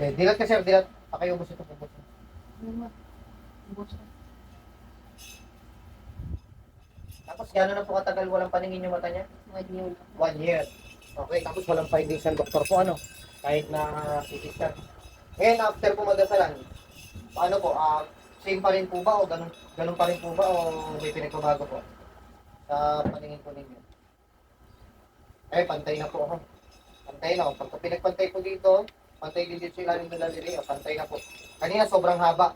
Dilat ka sir, dilat. Pakiubos ito po. Ano ba? Ubos na. Tapos gano'n na po katagal walang paningin yung mata niya? 1 year. 1 year. Okay, tapos walang findings ng doktor po ano? Kahit na CT scan. Ngayon, after po magdasalan, paano po? Same pa rin po ba o ganun pa rin po ba o may pinagbabago po sa paningin po ninyo? Eh, pantay na po ako. Pantay na ako. Pagka pinagpantay po dito, pantay din dito sa ilalim ng laliri, pantay na po. Kanina, sobrang haba.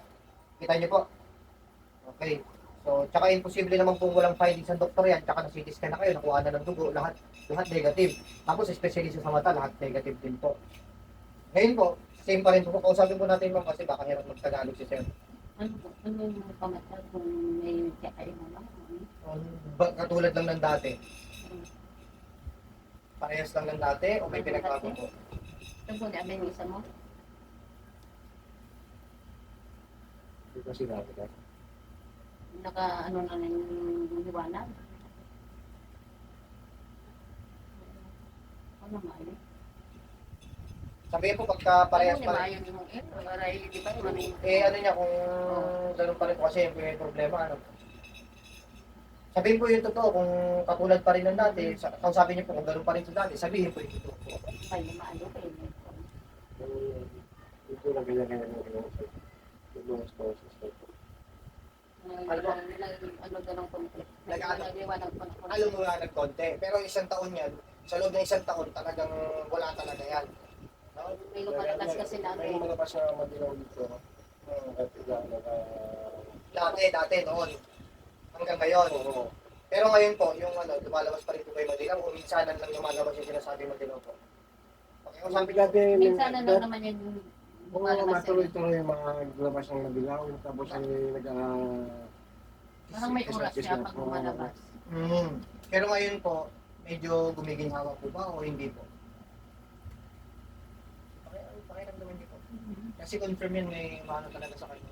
Kita niyo po? Okay. So, tsaka imposible naman kung walang findings ng doktor yan, tsaka na-CT scan na kayo, nakuha na ng dugo, lahat negative. Tapos, especially sa mata, lahat negative din po. Ngayon po, same pa rin po. Kausapin po natin ma'am kasi baka hirap magtagalog si sir. Ano po? Ano yung pamata kung may kaya mo lang? Katulad lang ng dati. Parehas lang ng dati o may pinagbago po? Ito po, di yung isa mo? Hindi ko sinabi ka. Ano na yung liwanag? Ano nga yun? Sabihin po pagka parehas Ano pa ba rin. yun yung aray, di ba? Ano yung Ano niya kung ganun pa rin po kasi may problema ano. Sabihin po yung totoo kung katulad pa rin ng dati. Kausapin niyo po kung ganun pa rin sa dati. Sabihin po yung totoo. may maano kayo? Ito na ganyan-ganyan yung inuusap. Yung spouses ko. Ano ganun konti? Nag-liwanag pa na konti. Alam mo nga nagkonti. Pero isang taon yan, sa loob ng isang taon talagang wala talaga yan. No? May lumalabas kasi na May malabas na madilaw dito. At ilan Dati, noon. Hanggang ngayon. Oo. Pero ngayon po, yung lumalabas pa rin po kayo madilaw o minsanan lang lumalabas yung sinasabi madilaw po. Okay, kung sabi Dati, Minsan na lang naman yung Oo, lumalabas yun. matuloy-tuloy yung mga labas ng madilaw. Tapos ay Parang may oras siya pag lumalabas. Pero ngayon po, medyo gumiginhawa po ba o hindi po? Pakiramdaman niyo po. Kasi confirm yun may maano talaga sa kanya.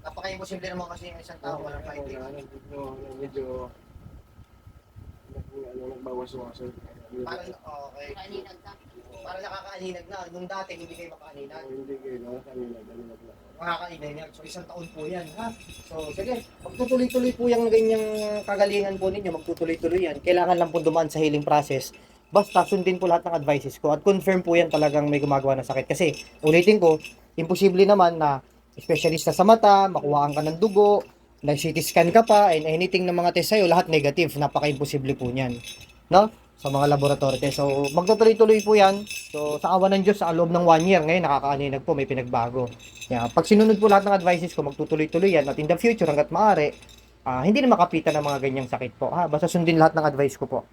Napaka-imposible naman kasi yung isang tao walang finding. Medyo nagbawas-wasan. Parang, okay. Kaninag ka. Parang nakakaaninag na. Nung dati, hindi kayo makaaninag. Hindi kayo, kanina lang. Makakaaninag. So, isang taon po yan, ha? So, sige. Magtutuloy-tuloy po yung ganyang kagalingan po ninyo. Magtutuloy-tuloy yan. Kailangan lang po dumaan sa healing process. Basta sundin po lahat ng advices ko. At confirm po yan talagang may gumagawa ng sakit. Kasi, ulitin ko, imposible naman na specialista sa mata, makuhaan ka ng dugo, nag-CT scan ka pa, and anything ng mga test sa'yo, lahat negative. Napaka-imposible po niyan. No? Sa mga laboratory test. So, magtutuloy-tuloy po yan. So, sa awa ng Diyos, sa loob ng 1 year, ngayon, nakakaaninag po, may pinagbago. Kaya, pag sinunod po lahat ng advices ko, magtutuloy-tuloy yan. At in the future, hanggat maaari, hindi na makapitan ng mga ganyang sakit po. Ha? Basta sundin lahat ng advice ko po.